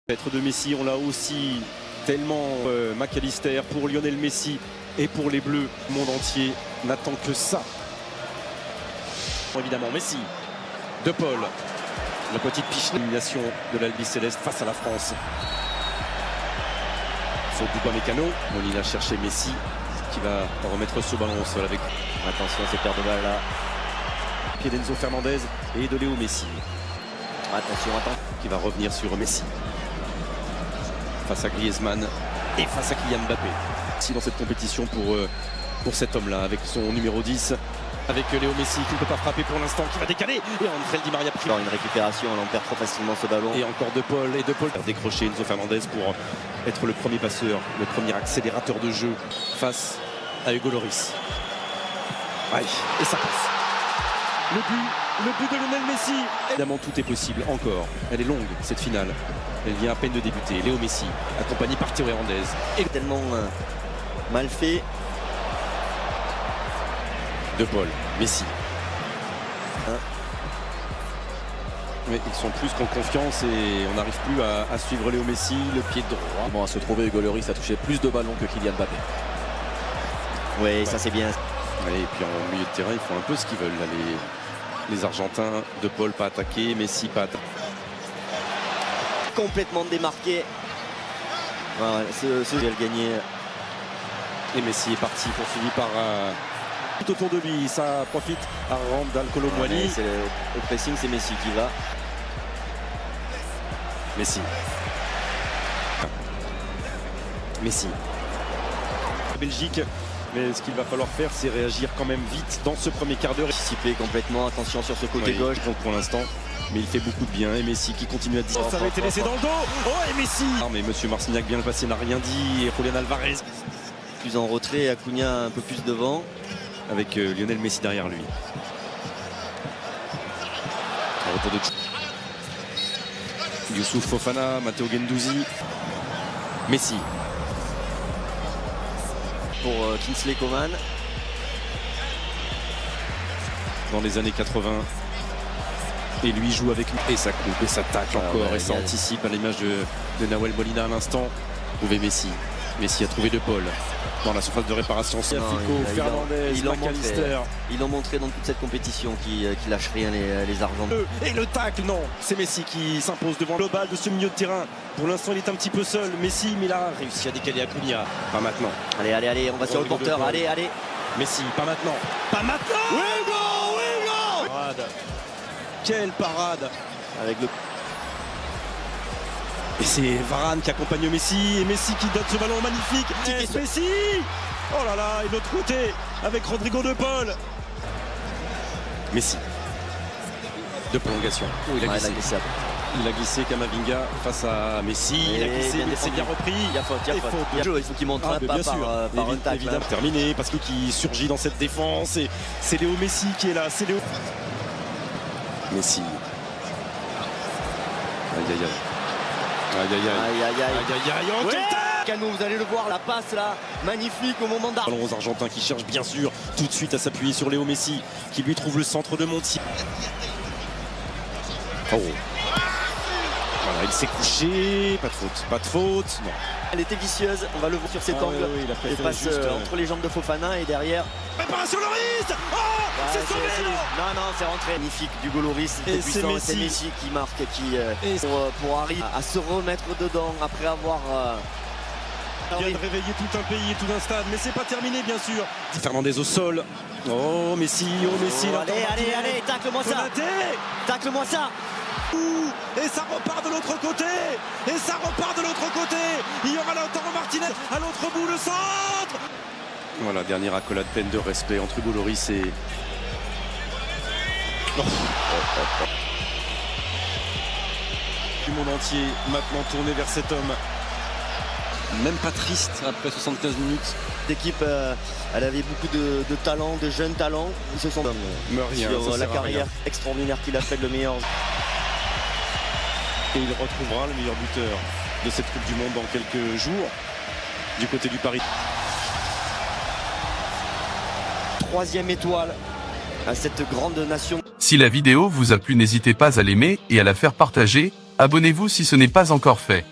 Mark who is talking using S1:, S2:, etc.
S1: Maître de Messi, on l'a aussi tellement McAllister pour Lionel Messi et pour les Bleus. Le monde entier n'attend que ça. Évidemment, Messi, De Paul, la petite piche d'élimination de l'Albi Céleste face à la France. Faute d'Upamecano, Molina cherchait Messi qui va remettre ce ballon au sol avec.
S2: Attention, cette paire de balles là.
S1: Pied d'Enzo Fernandez et de Léo Messi.
S2: Attention,
S1: qui va revenir sur Messi. Face à Griezmann et face à Kylian Mbappé. Si dans cette compétition pour cet homme-là, avec son numéro 10, avec Léo Messi qui ne peut pas frapper pour l'instant, qui va décaler. Et Angel Di Maria pris.
S2: Une récupération, on en perd trop facilement ce ballon.
S1: Et encore De Paul, et De Paul a décroché Enzo Fernandez pour être le premier passeur, le premier accélérateur de jeu face à Hugo Lloris. Aïe, et ça passe. Le but de Lionel Messi. Évidemment, tout est possible encore. Elle est longue, cette finale. Elle vient à peine de débuter. Léo Messi, accompagné par Théo Hernandez.
S2: Et tellement mal fait.
S1: De Paul, Messi. Mais ils sont plus qu'en confiance et on n'arrive plus à suivre Léo Messi, le pied droit.
S3: Bon, à se trouver, Hugo Lloris a touché plus de ballons que Kylian Mbappé.
S2: Oui, ça c'est bien.
S1: Ouais, et puis en milieu de terrain, ils font un peu ce qu'ils veulent. Là, les Argentins, De Paul pas attaqué, Messi pas attaqué.
S2: Complètement démarqué. Voilà, ce duel gagné.
S1: Et Messi est parti, poursuivi par tout autour de lui. Ça profite à Randal Kolo Muani.
S2: Le pressing, c'est Messi qui va.
S1: Messi. Messi. Belgique. Mais ce qu'il va falloir faire, c'est réagir quand même vite dans ce premier quart d'heure.
S2: Anticiper complètement, attention sur ce côté gauche.
S1: Donc pour l'instant, mais il fait beaucoup de bien. Et Messi qui continue à dire. Ça va être laissé dans le dos. Oh, et Messi. Non, mais Monsieur Marcignac, bien le passé, n'a rien dit. Et Julián Alvarez.
S2: Plus en retrait, Acuna un peu plus devant.
S1: Avec Lionel Messi derrière lui. Un retour de Youssouf Fofana, Matteo Guendouzi. Messi.
S2: Pour Kingsley Coman.
S1: Dans les années 80. Et lui joue avec lui. Et ça coupe, et ça tacle encore. Et ça anticipe à l'image de Nahuel Molina à l'instant. Trouver Messi. Messi a trouvé De Paul. Dans la surface de réparation. Fico, Fernandez, McAllister.
S2: Ils l'ont montré dans toute cette compétition qui lâche rien les Argentins.
S1: Et le tacle, non. C'est Messi qui s'impose devant le global de ce milieu de terrain. Pour l'instant, il est un petit peu seul. Messi, mais il a réussi à décaler Acuna. Pas maintenant.
S2: Allez, on va sur le porteur. Allez.
S1: Messi, pas maintenant. Pas maintenant.
S2: Hugo.
S1: Parade. Quelle parade.
S2: Avec le...
S1: Et c'est Varane qui accompagne Messi. Et Messi qui donne ce ballon magnifique. Et Messi. Oh là là. Et de l'autre côté, avec Rodrigo De Paul. Messi. De prolongation. Oh, il a glissé. Il a glissé Kamavinga face à Messi. Il a glissé, mais c'est bien repris.
S2: Il y a faute. Il faut qu'il montre un pas par un tacle.
S1: Évidemment, terminé. Parce que qui surgit dans cette défense. Et c'est Léo Messi qui est là. C'est Léo. Messi. Aïe.
S2: Canon, vous allez le voir, la passe là, magnifique au moment d'arrêt.
S1: Ballon aux Argentins qui cherchent bien sûr tout de suite à s'appuyer sur Léo Messi, qui lui trouve le centre de Monti. Oh. Voilà, il s'est couché, pas de faute, non.
S2: Elle était vicieuse, on va le voir sur cet angle.
S1: Oui,
S2: il passe entre les jambes de Fofana et derrière.
S1: Préparation Lloris. Oh, c'est sauvé.
S2: Non, c'est rentré. Magnifique d'Hugo Lloris.
S1: Et c'est
S2: Messi qui marque, pour Harry à se remettre dedans après avoir...
S1: Il vient de réveiller tout un pays et tout un stade, mais c'est pas terminé bien sûr. Fernandez au sol. Oh Messi.
S2: Allez, tacle-moi ça.
S1: Et ça repart de l'autre côté. Il y aura Lautaro Martinez à l'autre bout, le centre. Voilà, dernière accolade pleine de respect entre Hugo Lloris et... Du monde entier maintenant tourné vers cet homme. Même pas triste après 75 minutes.
S2: L'équipe, elle avait beaucoup de talents, de jeunes talents. Ils se sont sur la carrière extraordinaire qu'il a fait, le meilleur.
S1: Et il retrouvera le meilleur buteur de cette Coupe du Monde dans quelques jours du côté du Paris.
S2: 3e étoile à cette grande nation.
S4: Si la vidéo vous a plu, n'hésitez pas à l'aimer et à la faire partager. Abonnez-vous si ce n'est pas encore fait.